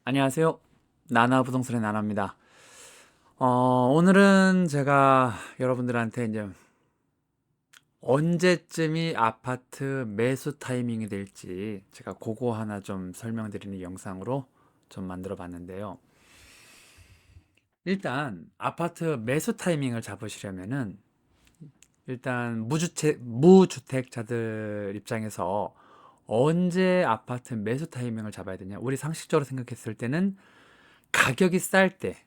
안녕하세요. 나나부동산의 나나입니다. 오늘은 제가 여러분들한테 이제 언제쯤이 아파트 매수 타이밍이 될지 제가 그거 하나 좀 설명드리는 영상으로 좀 만들어 봤는데요. 일단 아파트 매수 타이밍을 잡으시려면은 일단 무주택자들 입장에서 언제 아파트 매수 타이밍을 잡아야 되냐? 우리 상식적으로 생각했을 때는 가격이 쌀 때,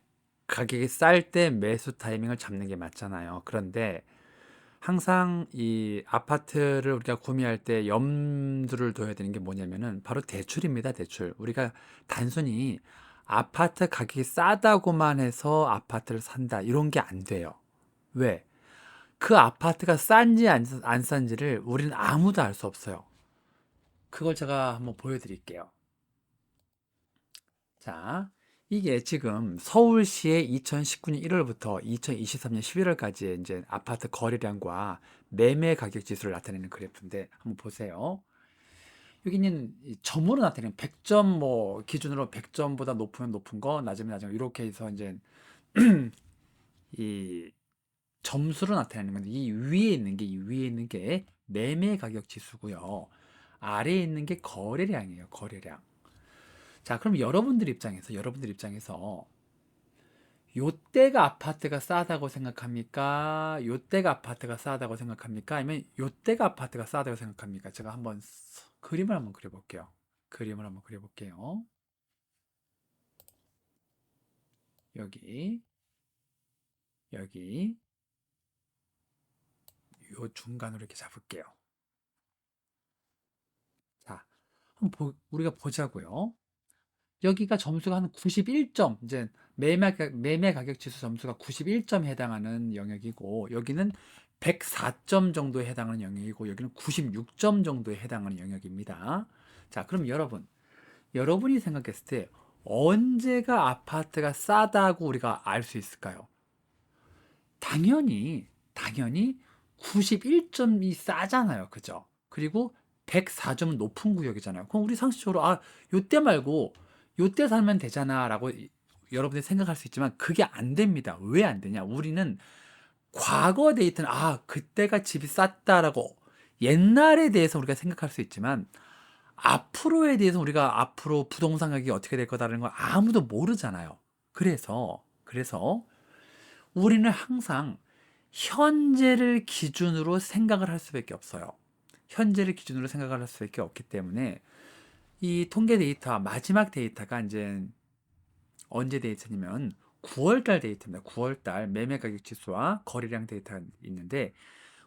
가격이 쌀 때 매수 타이밍을 잡는 게 맞잖아요. 그런데 항상 이 아파트를 우리가 구매할 때 염두를 둬야 되는 게 뭐냐면은 바로 대출입니다, 대출. 우리가 단순히 아파트 가격이 싸다고만 해서 아파트를 산다. 이런 게 안 돼요. 왜? 그 아파트가 싼지 안 싼지를 우리는 아무도 알 수 없어요. 그걸 제가 한번 보여드릴게요. 자, 이게 지금 서울시의 2019년 1월부터 2023년 11월까지의 이제 아파트 거래량과 매매 가격 지수를 나타내는 그래프인데 한번 보세요. 여기는 이 점으로 나타내는 100점 뭐 기준으로 100점보다 높으면 높은 거, 낮으면 낮은 거 이렇게 해서 이제 이 점수로 나타내는 건데 이 위에 있는 게 매매 가격 지수고요. 아래에 있는 게 거래량이에요, 거래량. 자, 그럼 여러분들 입장에서 요때가 아파트가 싸다고 생각합니까? 요때가 아파트가 싸다고 생각합니까? 아니면 요때가 아파트가 싸다고 생각합니까? 제가 한번 그림을 한번 그려볼게요. 그림을 한번 그려볼게요. 여기, 여기, 요 중간으로 이렇게 잡을게요. 자, 우리가 보자고요. 여기가 점수가 한 91점, 이제 매매 가격 지수 점수가 91점에 해당하는 영역이고, 여기는 104점 정도에 해당하는 영역이고, 여기는 96점 정도에 해당하는 영역입니다. 자, 그럼 여러분이 생각했을 때 언제가 아파트가 싸다고 우리가 알 수 있을까요? 당연히 91점이 싸잖아요. 그죠? 그리고 104점은 높은 구역이잖아요. 그럼 우리 상식적으로 요때 말고 요때 살면 되잖아라고 여러분들이 생각할 수 있지만 그게 안 됩니다. 왜 안 되냐? 우리는 과거 데이터는 그때가 집이 쌌다라고 옛날에 대해서 우리가 생각할 수 있지만 앞으로에 대해서 우리가 앞으로 부동산 가격이 어떻게 될 거다라는 걸 아무도 모르잖아요. 그래서 우리는 항상 현재를 기준으로 생각을 할 수밖에 없어요. 현재를 기준으로 생각을 할 수밖에 없기 때문에 이 통계 데이터 마지막 데이터가 이제 언제 데이터냐면 9월 달 데이터입니다. 9월 달 매매 가격 지수와 거래량 데이터가 있는데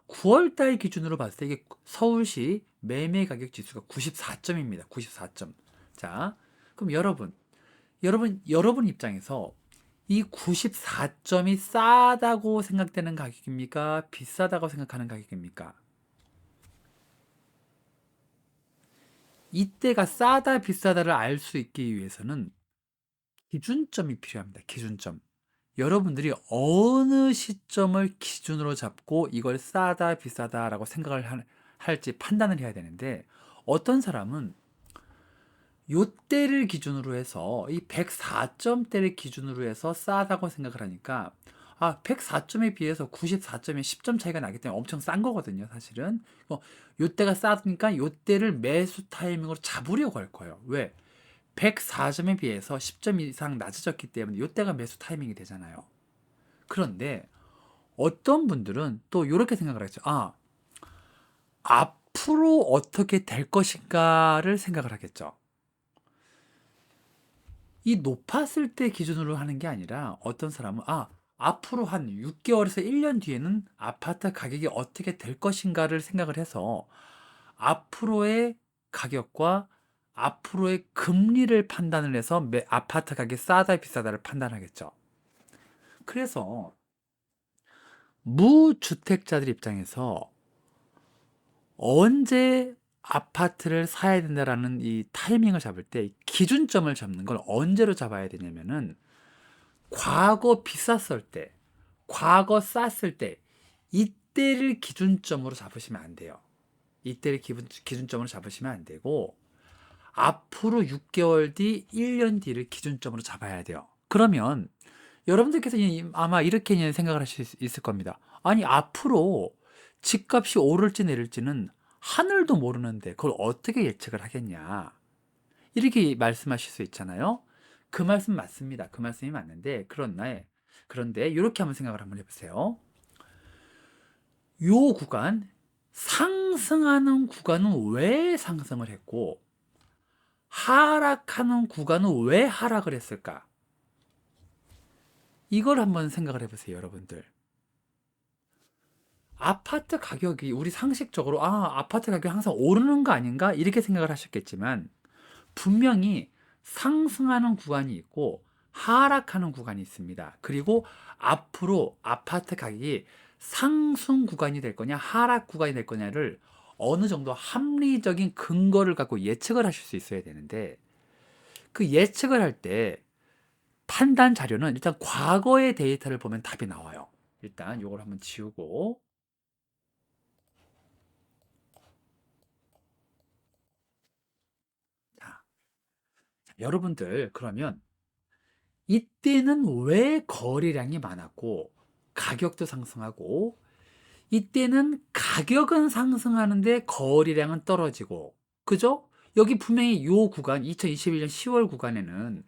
9월 달 기준으로 봤을 때 이게 서울시 매매 가격 지수가 94점입니다. 94점. 자, 그럼 여러분 입장에서 이 94점이 싸다고 생각되는 가격입니까? 비싸다고 생각하는 가격입니까? 이때가 싸다, 비싸다를 알 수 있기 위해서는 기준점이 필요합니다. 기준점. 여러분들이 어느 시점을 기준으로 잡고 이걸 싸다, 비싸다라고 할지 판단을 해야 되는데 어떤 사람은 요때를 기준으로 해서 이 104점대를 기준으로 해서 싸다고 생각을 하니까 104점에 비해서 94점에 10점 차이가 나기 때문에 엄청 싼 거거든요, 사실은. 요때가 싸니까 요때를 매수 타이밍으로 잡으려고 할 거예요. 왜? 104점에 비해서 10점 이상 낮아졌기 때문에 요때가 매수 타이밍이 되잖아요. 그런데 어떤 분들은 또 이렇게 생각을 하죠. 앞으로 어떻게 될 것인가를 생각을 하겠죠. 이 높았을 때 기준으로 하는 게 아니라 어떤 사람은 앞으로 한 6개월에서 1년 뒤에는 아파트 가격이 어떻게 될 것인가를 생각을 해서 앞으로의 가격과 앞으로의 금리를 판단을 해서 아파트 가격이 싸다 비싸다를 판단하겠죠. 그래서 무주택자들 입장에서 언제 아파트를 사야 된다라는 이 타이밍을 잡을 때 기준점을 잡는 걸 언제로 잡아야 되냐면은 과거 비쌌을 때, 과거 쌌을 때, 이때를 기준점으로 잡으시면 안 돼요. 이때를 기준점으로 잡으시면 안 되고, 앞으로 6개월 뒤, 1년 뒤를 기준점으로 잡아야 돼요. 그러면 여러분들께서 아마 이렇게 생각을 하실 수 있을 겁니다. 아니, 앞으로 집값이 오를지 내릴지는 하늘도 모르는데 그걸 어떻게 예측을 하겠냐. 이렇게 말씀하실 수 있잖아요. 그 말씀 맞습니다. 그 말씀이 맞는데, 그런데 이렇게 한번 생각을 한번 해보세요. 요 구간, 상승하는 구간은 왜 상승을 했고, 하락하는 구간은 왜 하락을 했을까? 이걸 한번 생각을 해보세요, 여러분들. 아파트 가격이 우리 상식적으로 아파트 가격이 항상 오르는 거 아닌가? 이렇게 생각을 하셨겠지만 분명히 상승하는 구간이 있고 하락하는 구간이 있습니다. 그리고 앞으로 아파트 가격이 상승 구간이 될 거냐 하락 구간이 될 거냐를 어느 정도 합리적인 근거를 갖고 예측을 하실 수 있어야 되는데 그 예측을 할 때 판단 자료는 일단 과거의 데이터를 보면 답이 나와요. 일단 이걸 한번 지우고 자, 여러분들 그러면 이때는 왜 거래량이 많았고 가격도 상승하고 이때는 가격은 상승하는데 거래량은 떨어지고 그죠? 여기 분명히 요 구간 2021년 10월 구간에는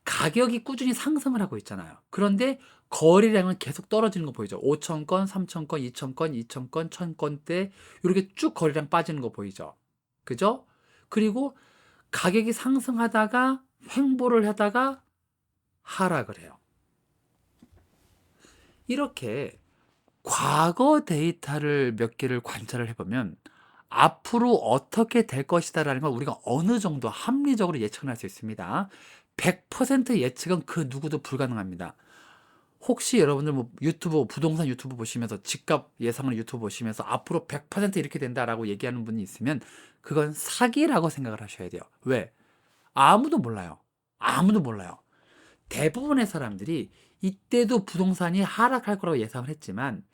가격이 꾸준히 상승을 하고 있잖아요. 그런데 거래량은 계속 떨어지는 거 보이죠? 5천 건, 3천 건, 2천 건, 2천 건, 1천 건대 이렇게 쭉 거래량 빠지는 거 보이죠? 그죠? 그리고 가격이 상승하다가 횡보를 하다가 하락을 해요. 이렇게 과거 데이터를 몇 개를 관찰을 해보면 앞으로 어떻게 될 것이다라는 걸 우리가 어느 정도 합리적으로 예측을 할 수 있습니다. 100% 예측은 그 누구도 불가능합니다. 혹시 여러분들 뭐 유튜브, 부동산 유튜브 보시면서 집값 예상을 유튜브 보시면서 앞으로 100% 이렇게 된다라고 얘기하는 분이 있으면 그건 사기라고 생각을 하셔야 돼요. 왜? 아무도 몰라요. 아무도 몰라요. 대부분의 사람들이 이때도 부동산이 하락할 거라고 예상을 했지만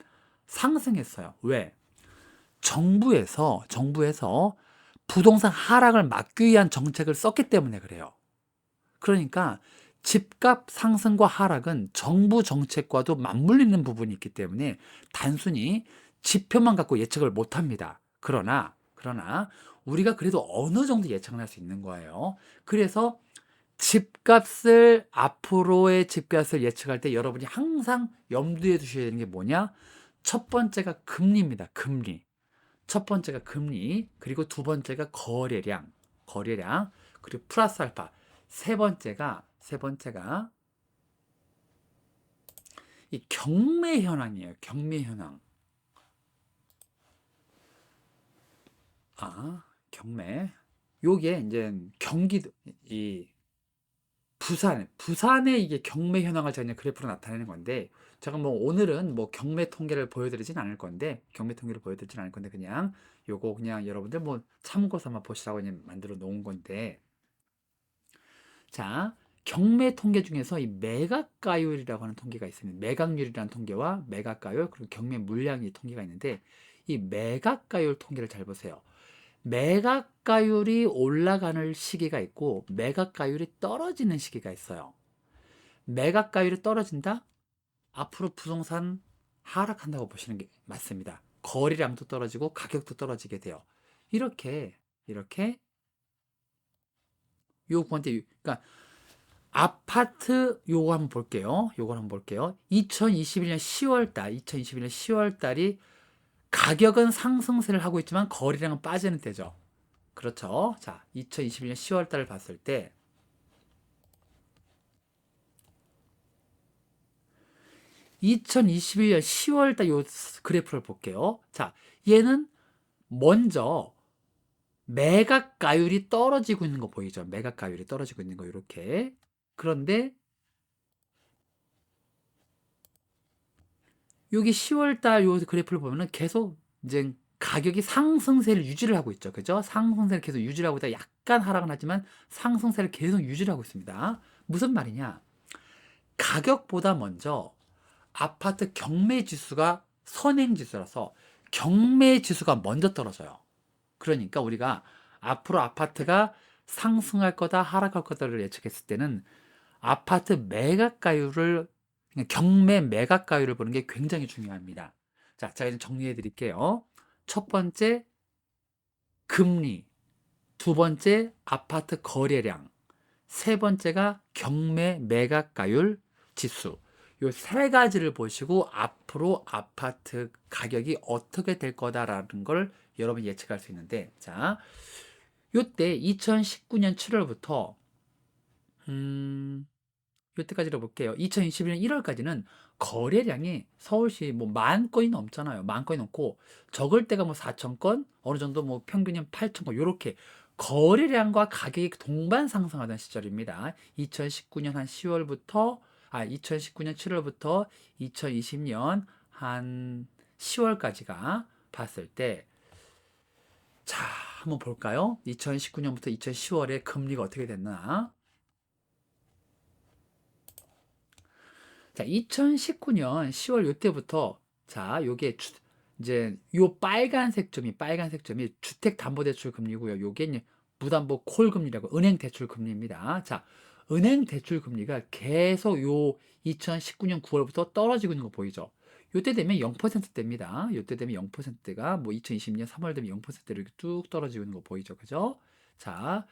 상승했어요. 왜? 정부에서 부동산 하락을 막기 위한 정책을 썼기 때문에 그래요. 그러니까 집값 상승과 하락은 정부 정책과도 맞물리는 부분이 있기 때문에 단순히 지표만 갖고 예측을 못 합니다. 그러나 우리가 그래도 어느 정도 예측을 할 수 있는 거예요. 그래서 집값을 앞으로의 집값을 예측할 때 여러분이 항상 염두에 두셔야 되는 게 뭐냐? 첫 번째가 금리입니다. 금리. 첫 번째가 금리, 그리고 두 번째가 거래량, 그리고 플러스 알파. 세 번째가 이 경매 현황이에요. 경매 현황. 경매. 요게 이제 경기도 이 부산의 이게 경매 현황을 제가 그래프로 나타내는 건데, 제가 뭐 오늘은 뭐 경매 통계를 보여드리진 않을 건데, 그냥 요거 그냥 여러분들 뭐 참고 삼아 보시라고 그냥 만들어 놓은 건데, 자, 경매 통계 중에서 이 매각가율이라고 하는 통계가 있습니다. 매각률이라는 통계와 매각가율, 그리고 경매 물량이 통계가 있는데, 이 매각가율 통계를 잘 보세요. 매각가율이 올라가는 시기가 있고 매각가율이 떨어지는 시기가 있어요. 매각가율이 떨어진다? 앞으로 부동산 하락한다고 보시는 게 맞습니다. 거래량도 떨어지고 가격도 떨어지게 돼요. 이렇게 요 건데 그러니까 아파트 요거 한번 볼게요. 2021년 10월 달이 가격은 상승세를 하고 있지만 거래량은 빠지는 때죠. 그렇죠. 자, 2021년 10월 달을 봤을 때 2021년 10월 달 요 그래프를 볼게요. 자, 얘는 먼저 매각가율이 떨어지고 있는 거 보이죠? 매각가율이 떨어지고 있는 거 이렇게. 그런데 여기 10월 달 요 그래프를 보면은 계속 이제 가격이 상승세를 유지를 하고 있죠. 그죠? 상승세를 계속 유지를 하고 있다. 약간 하락은 하지만 상승세를 계속 유지를 하고 있습니다. 무슨 말이냐? 가격보다 먼저 아파트 경매 지수가 선행 지수라서 경매 지수가 먼저 떨어져요. 그러니까 우리가 앞으로 아파트가 상승할 거다, 하락할 거다를 예측했을 때는 아파트 매각가율을, 경매 매각가율을 보는 게 굉장히 중요합니다. 자, 제가 이제 정리해 드릴게요. 첫 번째, 금리. 두 번째, 아파트 거래량. 세 번째가 경매 매각가율 지수. 요 세 가지를 보시고 앞으로 아파트 가격이 어떻게 될 거다라는 걸 여러분이 예측할 수 있는데, 자, 요때 2019년 7월부터 요때까지로 볼게요. 2021년 1월까지는 거래량이 서울시 뭐 만 건이 넘잖아요. 만 건이 넘고 적을 때가 뭐 4천 건, 어느 정도 뭐 평균이 8천 건, 요렇게 거래량과 가격이 동반 상승하던 시절입니다. 2019년 한 10월부터 2019년 7월부터 2020년 한 10월까지가 봤을 때, 자, 한번 볼까요? 2019년부터 2010월에 금리가 어떻게 됐나? 자, 2019년 10월 요때부터, 자, 요게 이제 요 빨간색 점이 주택담보대출 금리고요. 요게 이제 무담보 콜 금리라고 은행 대출 금리입니다. 자, 은행 대출 금리가 계속 요 2019년 9월부터 떨어지고 있는 거 보이죠? 요때 되면 0%대입니다. 요때 되면 0%가 뭐 2020년 3월 되면 0%로 이렇게 뚝 떨어지고 있는 거 보이죠? 그죠? 자,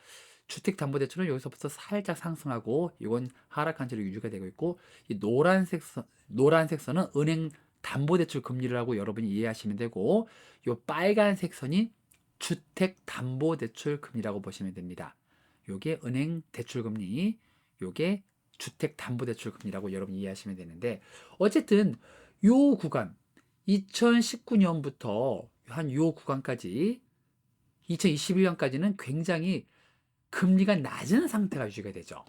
주택담보대출은 여기서부터 살짝 상승하고 이건 하락한 채로 유지가 되고 있고, 이 노란색 선은 은행 담보대출 금리라고 여러분이 이해하시면 되고, 이 빨간색 선이 주택담보대출 금리라고 보시면 됩니다. 요게 은행 대출 금리, 요게 주택담보대출 금리라고 여러분이 이해하시면 되는데, 어쨌든 요 구간 2019년부터 한 요 구간까지 2021년까지는 굉장히 금리가 낮은 상태가 유지가 되죠.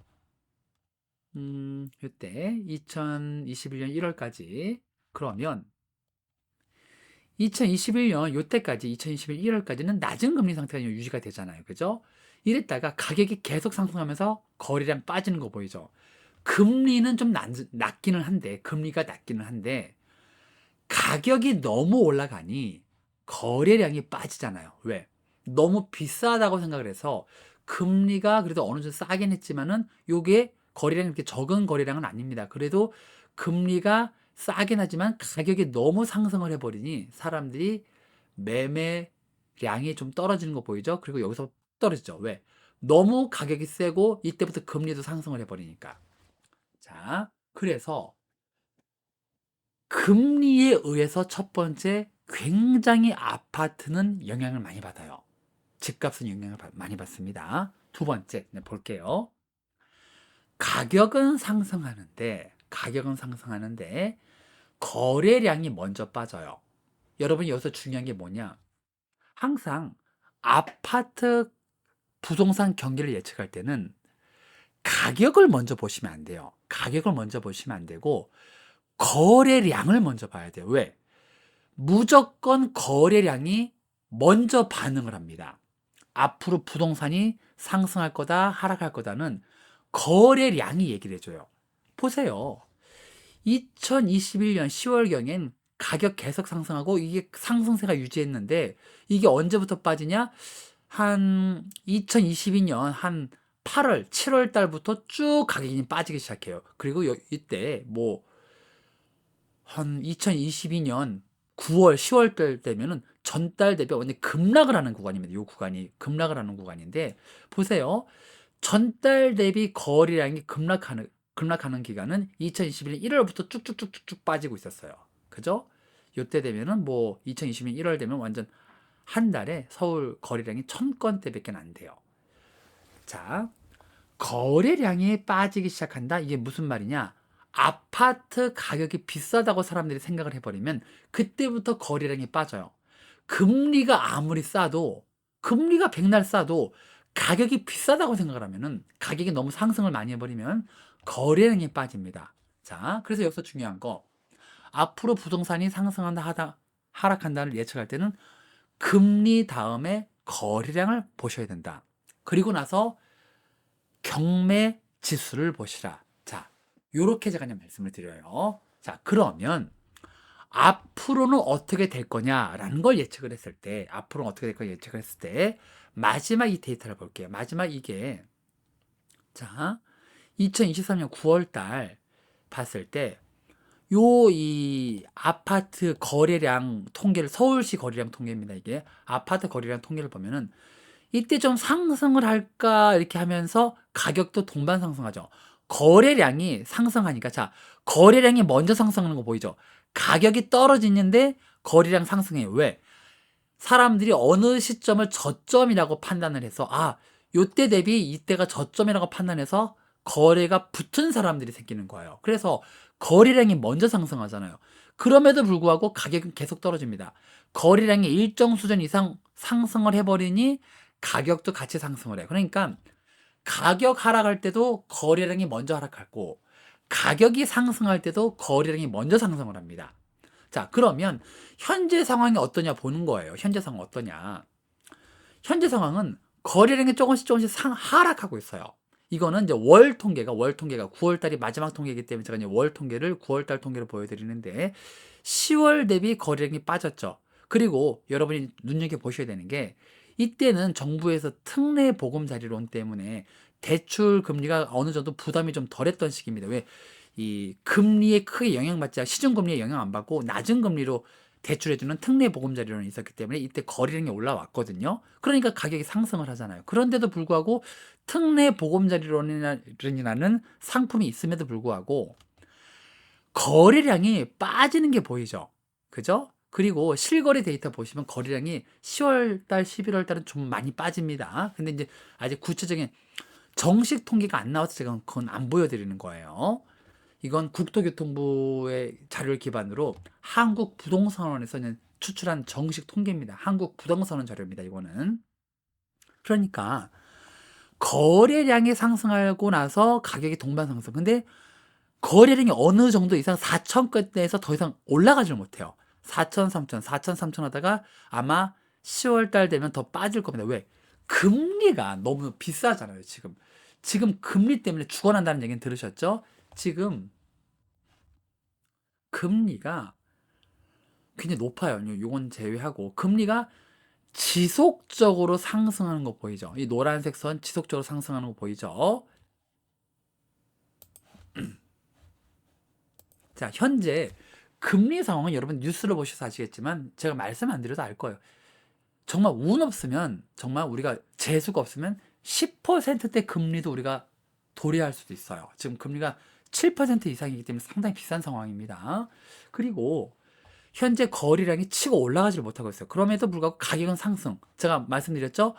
이때 2021년 1월까지, 그러면 2021년 요때까지 2021 1월까지는 낮은 금리 상태가 유지가 되잖아요. 그죠? 이랬다가 가격이 계속 상승하면서 거래량 빠지는 거 보이죠? 금리는 좀 낮기는 한데, 금리가 낮기는 한데 가격이 너무 올라가니 거래량이 빠지잖아요. 왜? 너무 비싸다고 생각을 해서, 금리가 그래도 어느 정도 싸긴 했지만은 요게 거래량이 그렇게 적은 거래량은 아닙니다. 그래도 금리가 싸긴 하지만 가격이 너무 상승을 해버리니 사람들이 매매량이 좀 떨어지는 거 보이죠? 그리고 여기서 떨어지죠. 왜? 너무 가격이 세고 이때부터 금리도 상승을 해버리니까. 자, 그래서 금리에 의해서 첫 번째, 굉장히 아파트는 영향을 많이 받아요. 집값은 영향을 많이 받습니다. 두 번째, 네, 볼게요. 가격은 상승하는데 거래량이 먼저 빠져요. 여러분, 여기서 중요한 게 뭐냐? 항상 아파트 부동산 경기를 예측할 때는 가격을 먼저 보시면 안 돼요. 가격을 먼저 보시면 안 되고 거래량을 먼저 봐야 돼요. 왜? 무조건 거래량이 먼저 반응을 합니다. 앞으로 부동산이 상승할 거다, 하락할 거다는 거래량이 얘기를 해줘요. 보세요. 2021년 10월경엔 가격 계속 상승하고 이게 상승세가 유지했는데, 이게 언제부터 빠지냐? 한 2022년 한 8월, 7월 달부터 쭉 가격이 빠지기 시작해요. 그리고 이때 뭐 한 2022년 9월, 10월 달 되면은 전달 대비 완전 급락을 하는 구간입니다. 이 구간이 급락을 하는 구간인데, 보세요. 전달 대비 거래량이 급락하는 기간은 2021년 1월부터 쭉쭉쭉쭉 빠지고 있었어요. 그죠? 이때 되면은 뭐 2020년 1월 되면 완전 한 달에 서울 거래량이 1000건대밖에 안 돼요. 자, 거래량이 빠지기 시작한다. 이게 무슨 말이냐? 아파트 가격이 비싸다고 사람들이 생각을 해버리면 그때부터 거래량이 빠져요. 금리가 아무리 싸도, 금리가 백날 싸도 가격이 비싸다고 생각을 하면은, 가격이 너무 상승을 많이 해버리면 거래량이 빠집니다. 자, 그래서 여기서 중요한 거, 앞으로 부동산이 상승한다 하락한다를 예측할 때는 금리 다음에 거래량을 보셔야 된다. 그리고 나서 경매 지수를 보시라. 자, 요렇게 제가 그냥 말씀을 드려요. 자, 그러면 앞으로는 어떻게 될 거냐라는 걸 예측을 했을 때, 앞으로는 어떻게 될 거냐 예측을 했을 때, 마지막 이 데이터를 볼게요. 마지막 이게, 자, 2023년 9월 달 봤을 때, 이 아파트 거래량 통계를, 서울시 거래량 통계입니다. 이게 아파트 거래량 통계를 보면은 이때 좀 상승을 할까 이렇게 하면서 가격도 동반 상승하죠. 거래량이 상승하니까, 자, 거래량이 먼저 상승하는 거 보이죠? 가격이 떨어지는데 거래량 상승해요. 왜? 사람들이 어느 시점을 저점이라고 판단을 해서, 요때 대비 이때가 저점이라고 판단해서 거래가 붙은 사람들이 생기는 거예요. 그래서 거래량이 먼저 상승하잖아요. 그럼에도 불구하고 가격은 계속 떨어집니다. 거래량이 일정 수준 이상 상승을 해버리니 가격도 같이 상승을 해요. 그러니까 가격 하락할 때도 거래량이 먼저 하락하고, 가격이 상승할 때도 거래량이 먼저 상승을 합니다. 자, 그러면 현재 상황이 어떠냐 보는 거예요. 현재 상황 어떠냐. 현재 상황은 거래량이 조금씩 하락하고 있어요. 이거는 이제 월 통계가 9월 달이 마지막 통계이기 때문에 제가 이제 월 통계를 9월 달 통계로 보여드리는데, 10월 대비 거래량이 빠졌죠. 그리고 여러분이 눈여겨 보셔야 되는 게, 이때는 정부에서 특례 보금자리론 때문에 대출 금리가 어느 정도 부담이 좀 덜했던 시기입니다. 왜? 이 금리에 크게 영향받지 않고, 시중 금리에 영향 안 받고 낮은 금리로 대출해주는 특례 보금자리론이 있었기 때문에 이때 거래량이 올라왔거든요. 그러니까 가격이 상승을 하잖아요. 그런데도 불구하고 특례 보금자리론이라는 상품이 있음에도 불구하고 거래량이 빠지는 게 보이죠. 그죠? 그리고 실거래 데이터 보시면 거래량이 10월 달, 11월 달은 좀 많이 빠집니다. 근데 이제 아직 구체적인 정식 통계가 안 나와서 제가 그건 안 보여드리는 거예요. 이건 국토교통부의 자료를 기반으로 한국부동산원에서는 추출한 정식 통계입니다. 한국부동산원 자료입니다. 이거는. 그러니까 거래량이 상승하고 나서 가격이 동반 상승. 근데 거래량이 어느 정도 이상 4천건대에서 더 이상 올라가질 못해요. 4천, 3천, 4천, 3천 하다가 아마 10월 달 되면 더 빠질 겁니다. 왜? 금리가 너무 비싸잖아요, 지금. 지금 금리 때문에 죽어난다는 얘기는 들으셨죠? 지금 금리가 굉장히 높아요. 요건 제외하고 금리가 지속적으로 상승하는 거 보이죠? 이 노란색 선 지속적으로 상승하는 거 보이죠? 자, 현재 금리 상황은 여러분 뉴스를 보셔서 아시겠지만 제가 말씀 안 드려도 알 거예요. 정말 운 없으면, 정말 우리가 재수가 없으면 10%대 금리도 우리가 도래할 수도 있어요. 지금 금리가 7% 이상이기 때문에 상당히 비싼 상황입니다. 그리고 현재 거래량이 치고 올라가지를 못하고 있어요. 그럼에도 불구하고 가격은 상승. 제가 말씀드렸죠?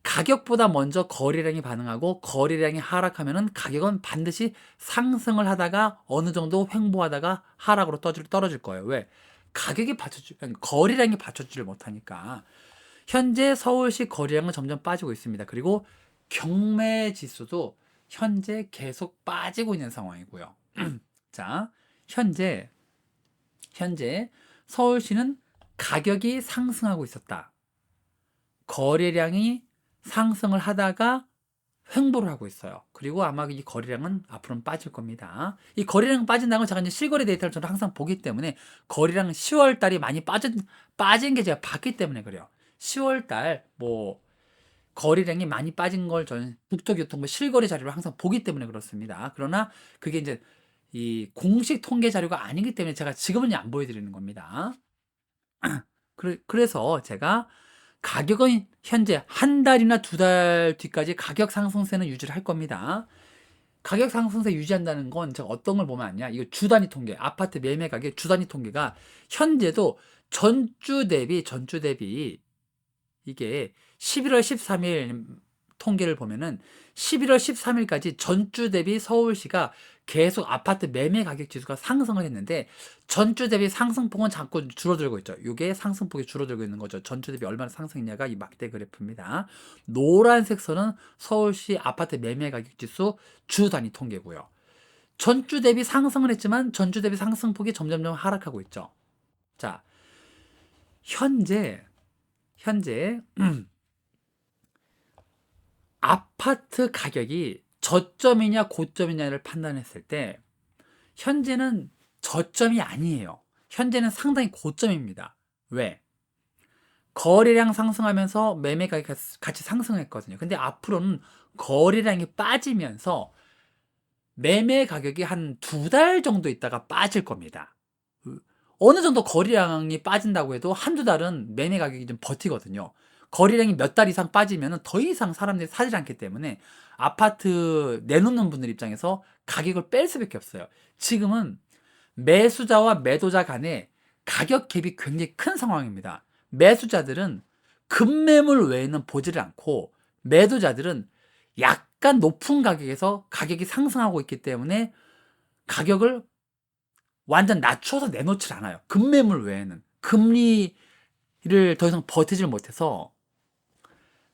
가격보다 먼저 거래량이 반응하고 거래량이 하락하면은 가격은 반드시 상승을 하다가 어느 정도 횡보하다가 하락으로 떨어질 거예요. 왜? 거래량이 받쳐주질 못하니까. 현재 서울시 거래량은 점점 빠지고 있습니다. 그리고 경매 지수도 현재 계속 빠지고 있는 상황이고요. 자, 현재 서울시는 가격이 상승하고 있었다. 거래량이 상승을 하다가 횡보를 하고 있어요. 그리고 아마 이 거래량은 앞으로는 빠질 겁니다. 이 거래량 빠진다는 건 제가 이제 실거래 데이터를 저는 항상 보기 때문에 거래량 10월 달이 많이 빠진 게 제가 봤기 때문에 그래요. 10월 달 거래량이 많이 빠진 걸 저는 국토교통부 실거래 자료를 항상 보기 때문에 그렇습니다. 그러나 그게 이제 이 공식 통계 자료가 아니기 때문에 제가 지금은 안 보여드리는 겁니다. 그래서 제가 가격은 현재 한 달이나 두 달 뒤까지 가격 상승세는 유지를 할 겁니다. 가격 상승세 유지한다는 건 제가 어떤 걸 보면 아냐, 이거 주 단위 통계, 아파트 매매 가격 주 단위 통계가 현재도 전주 대비 이게 11월 13일 통계를 보면은 11월 13일까지 전주 대비 서울시가 계속 아파트 매매 가격 지수가 상승을 했는데 전주 대비 상승폭은 자꾸 줄어들고 있죠. 이게 상승폭이 줄어들고 있는 거죠. 전주 대비 얼마나 상승했냐가 이 막대 그래프입니다. 노란색 선은 서울시 아파트 매매 가격 지수 주 단위 통계고요. 전주 대비 상승을 했지만 전주 대비 상승폭이 점점점 하락하고 있죠. 자, 현재 아파트 가격이 저점이냐 고점이냐를 판단했을 때 현재는 저점이 아니에요. 현재는 상당히 고점입니다. 왜? 거래량 상승하면서 매매 가격이 같이 상승했거든요. 근데 앞으로는 거래량이 빠지면서 매매 가격이 한 2달 정도 있다가 빠질 겁니다. 어느 정도 거래량이 빠진다고 해도 한두 달은 매매 가격이 좀 버티거든요. 거래량이 몇 달 이상 빠지면 더 이상 사람들이 사지 않기 때문에 아파트 내놓는 분들 입장에서 가격을 뺄 수밖에 없어요. 지금은 매수자와 매도자 간에 가격 갭이 굉장히 큰 상황입니다. 매수자들은 급매물 외에는 보지를 않고 매도자들은 약간 높은 가격에서 가격이 상승하고 있기 때문에 가격을 완전 낮춰서 내놓질 않아요. 급매물 외에는. 금리를 더 이상 버티질 못해서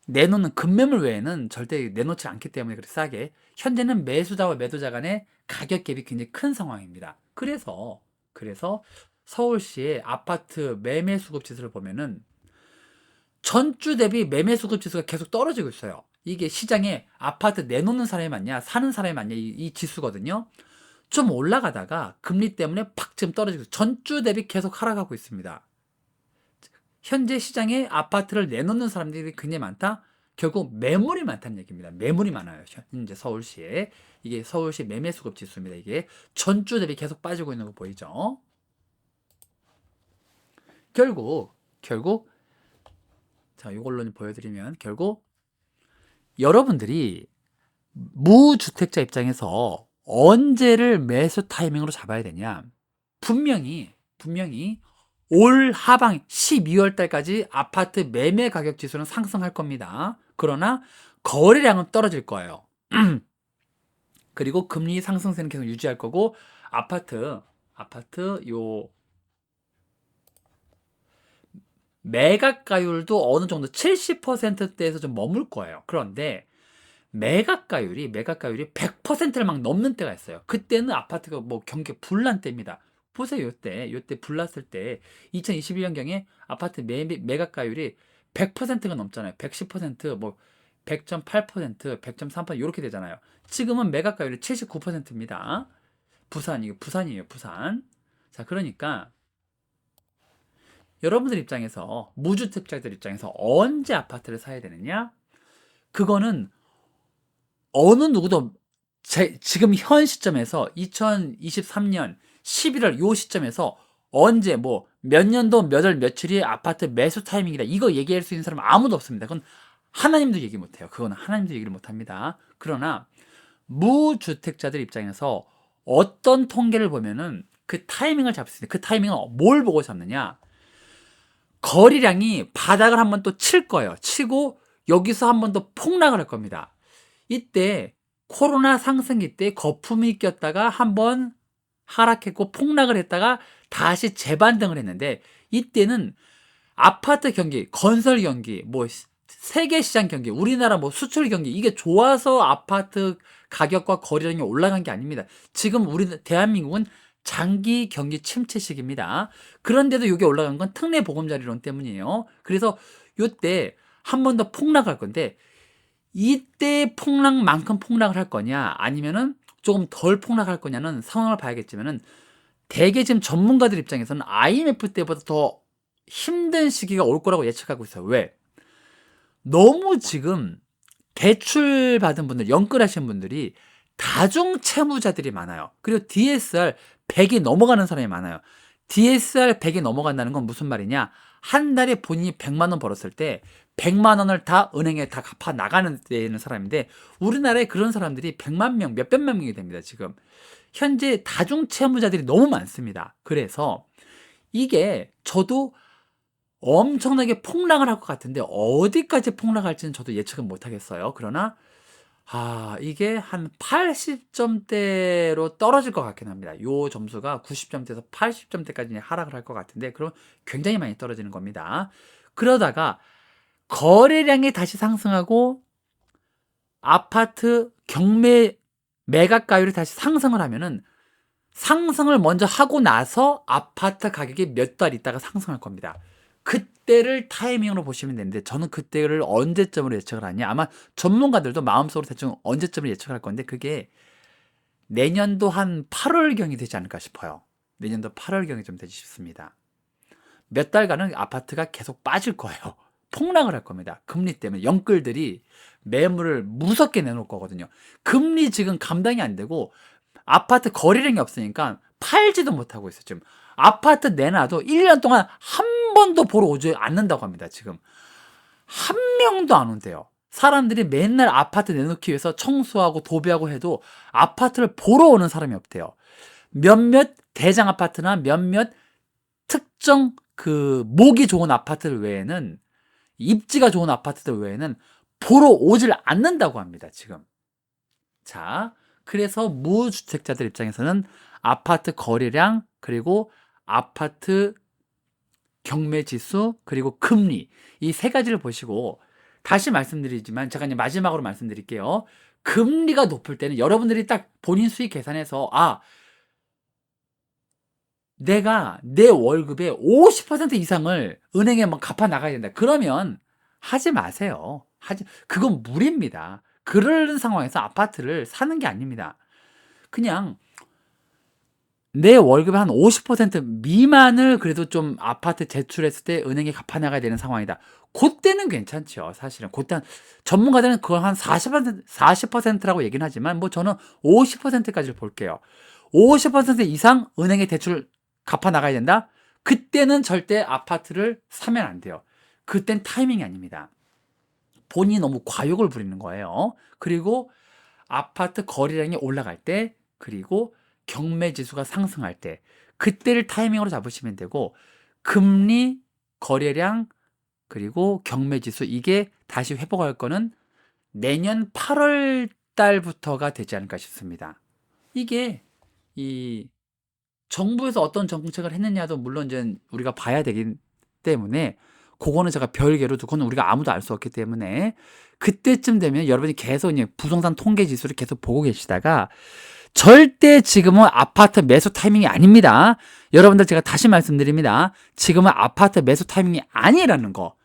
내놓는 급매물 외에는 절대 내놓지 않기 때문에 그렇게 싸게. 현재는 매수자와 매도자 간의 가격 갭이 굉장히 큰 상황입니다. 그래서 서울시의 아파트 매매 수급 지수를 보면은 전주 대비 매매 수급 지수가 계속 떨어지고 있어요. 이게 시장에 아파트 내놓는 사람이 많냐, 사는 사람이 많냐, 이 지수거든요. 좀 올라가다가 금리 때문에 팍 지금 떨어지고 전주 대비 계속 하락하고 있습니다. 현재 시장에 아파트를 내놓는 사람들이 굉장히 많다? 결국 매물이 많다는 얘기입니다. 매물이 많아요. 현재 서울시에. 이게 서울시 매매 수급 지수입니다. 이게 전주 대비 계속 빠지고 있는 거 보이죠? 결국 자, 이걸로 보여드리면 결국 여러분들이 무주택자 입장에서 언제를 매수 타이밍으로 잡아야 되냐? 분명히 올 하방 12월 달까지 아파트 매매 가격 지수는 상승할 겁니다. 그러나 거래량은 떨어질 거예요. 그리고 금리 상승세는 계속 유지할 거고 아파트 요 매각가율도 어느 정도 70%대에서 좀 머물 거예요. 그런데 매각가율이 100%를 막 넘는 때가 있어요. 그때는 아파트가 뭐 경기 불난 때입니다. 보세요, 요때 불났을 때 2021년경에 아파트 매각가율이 100%가 넘잖아요. 110%, 뭐 100.8%, 100.3% 이렇게 되잖아요. 지금은 매각가율이 79%입니다. 부산이에요, 부산. 자, 그러니까 여러분들 입장에서 무주택자들 입장에서 언제 아파트를 사야 되느냐? 그거는 어느 누구도 지금 현 시점에서 2023년 11월 요 시점에서 언제 뭐 몇 년도 몇 월 며칠이 아파트 매수 타이밍이다 이거 얘기할 수 있는 사람은 아무도 없습니다. 그건 하나님도 얘기 못해요. 그건 하나님도 얘기를 못합니다. 그러나 무주택자들 입장에서 어떤 통계를 보면은 그 타이밍을 잡을 수 있는데 그 타이밍은 뭘 보고 잡느냐? 거래량이 바닥을 한번 또 칠 거예요. 치고 여기서 한번 더 폭락을 할 겁니다. 이때 코로나 상승기 때 거품이 꼈다가 한번 하락했고 폭락을 했다가 다시 재반등을 했는데 이때는 아파트 경기, 건설 경기, 뭐 세계 시장 경기, 우리나라 뭐 수출 경기 이게 좋아서 아파트 가격과 거래량이 올라간 게 아닙니다. 지금 우리 대한민국은 장기 경기 침체 시기입니다. 그런데도 이게 올라간 건 특례 보금자리론 때문이에요. 그래서 이때 한 번 더 폭락할 건데 이때 폭락만큼 폭락을 할 거냐 아니면은 조금 덜 폭락할 거냐는 상황을 봐야겠지만은 대개 지금 전문가들 입장에서는 IMF 때보다 더 힘든 시기가 올 거라고 예측하고 있어요. 왜? 너무 지금 대출 받은 분들, 연끌하신 분들이 다중 채무자들이 많아요. 그리고 DSR 100이 넘어가는 사람이 많아요. DSR 100이 넘어간다는 건 무슨 말이냐? 한 달에 본인이 100만 원 벌었을 때 100만 원을 다 은행에 다 갚아 나가는 데는 사람인데 우리나라에 그런 사람들이 100만 명, 몇백만 명이 됩니다. 지금 현재 다중 채무자들이 너무 많습니다. 그래서 이게 저도 엄청나게 폭락을 할 것 같은데 어디까지 폭락할지는 저도 예측은 못 하겠어요. 그러나 이게 한 80점대로 떨어질 것 같긴 합니다. 요 점수가 90점대에서 80점대까지 하락을 할 것 같은데 그럼 굉장히 많이 떨어지는 겁니다. 그러다가 거래량이 다시 상승하고 아파트 경매 매각가율이 다시 상승을 하면은 상승을 먼저 하고 나서 아파트 가격이 몇 달 있다가 상승할 겁니다. 그때를 타이밍으로 보시면 되는데 저는 그때를 언제쯤으로 예측을 하냐 아마 전문가들도 마음속으로 대충 언제쯤을 예측할 건데 그게 내년도 한 8월경이 되지 않을까 싶어요. 내년도 8월경에 좀 되지 싶습니다. 몇 달간은 아파트가 계속 빠질 거예요. 폭락을 할 겁니다. 금리 때문에 영끌들이 매물을 무섭게 내놓을 거거든요. 금리 지금 감당이 안 되고 아파트 거래량이 없으니까 팔지도 못하고 있어요. 지금 아파트 내놔도 1년 동안 한 번도 보러 오지 않는다고 합니다. 지금 한 명도 안 온대요. 사람들이 맨날 아파트 내놓기 위해서 청소하고 도배하고 해도 아파트를 보러 오는 사람이 없대요. 몇몇 대장 아파트나 몇몇 특정 그 목이 좋은 아파트들 외에는, 입지가 좋은 아파트들 외에는 보러 오질 않는다고 합니다. 지금. 자, 그래서 무주택자들 입장에서는 아파트 거래량, 그리고 아파트 경매 지수, 그리고 금리, 이 세 가지를 보시고, 다시 말씀드리지만 제가 이제 마지막으로 말씀드릴게요. 금리가 높을 때는 여러분들이 딱 본인 수익 계산해서 내가 내 월급의 50% 이상을 은행에 막 갚아 나가야 된다. 그러면 하지 마세요. 그건 무리입니다. 그런 상황에서 아파트를 사는 게 아닙니다. 그냥 내 월급의 한 50% 미만을 그래도 좀 아파트 제출했을 때 은행에 갚아 나가야 되는 상황이다. 그때는 괜찮죠. 사실은 그때 전문가들은 그걸 한 40%라고 얘기는 하지만 뭐 저는 50%까지를 볼게요. 50% 이상 은행에 대출 갚아 나가야 된다. 그때는 절대 아파트를 사면 안 돼요. 그땐 타이밍이 아닙니다. 본인이 너무 과욕을 부리는 거예요. 그리고 아파트 거래량이 올라갈 때, 그리고 경매 지수가 상승할 때, 그때를 타이밍으로 잡으시면 되고, 금리, 거래량, 그리고 경매 지수, 이게 다시 회복할 거는 내년 8월 달부터가 되지 않을까 싶습니다. 이게 이 정부에서 어떤 정책을 했느냐도 물론 이제 우리가 봐야 되기 때문에, 그거는 제가 별개로 그거는 우리가 아무도 알 수 없기 때문에, 그때쯤 되면 여러분이 계속 이제 부동산 통계 지수를 계속 보고 계시다가, 절대 지금은 아파트 매수 타이밍이 아닙니다. 여러분들 제가 다시 말씀드립니다. 지금은 아파트 매수 타이밍이 아니라는 거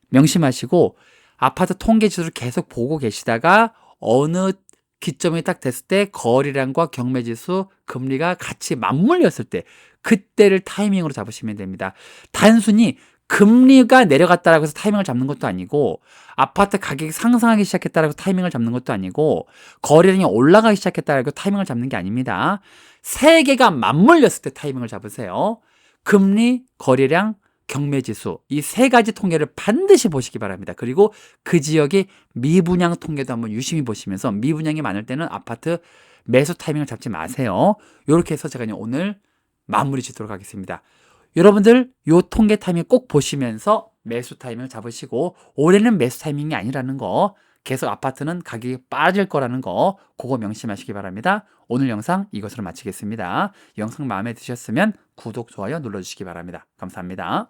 명심하시고, 아파트 통계 지수를 계속 보고 계시다가 어느 기점이 딱 됐을 때 거래량과 경매 지수, 금리가 같이 맞물렸을 때, 그때를 타이밍으로 잡으시면 됩니다. 단순히 금리가 내려갔다라고 해서 타이밍을 잡는 것도 아니고, 아파트 가격이 상승하기 시작했다라고 해서 타이밍을 잡는 것도 아니고, 거래량이 올라가기 시작했다라고 해서 타이밍을 잡는 게 아닙니다. 세 개가 맞물렸을 때 타이밍을 잡으세요. 금리, 거래량, 경매지수, 이 세 가지 통계를 반드시 보시기 바랍니다. 그리고 그 지역의 미분양 통계도 한번 유심히 보시면서, 미분양이 많을 때는 아파트 매수 타이밍을 잡지 마세요. 이렇게 해서 제가 오늘 마무리 짓도록 하겠습니다. 여러분들 요 통계 타이밍 꼭 보시면서 매수 타이밍을 잡으시고, 올해는 매수 타이밍이 아니라는 거, 계속 아파트는 가격이 빠질 거라는 거, 그거 명심하시기 바랍니다. 오늘 영상 이것으로 마치겠습니다. 영상 마음에 드셨으면 구독, 좋아요 눌러주시기 바랍니다. 감사합니다.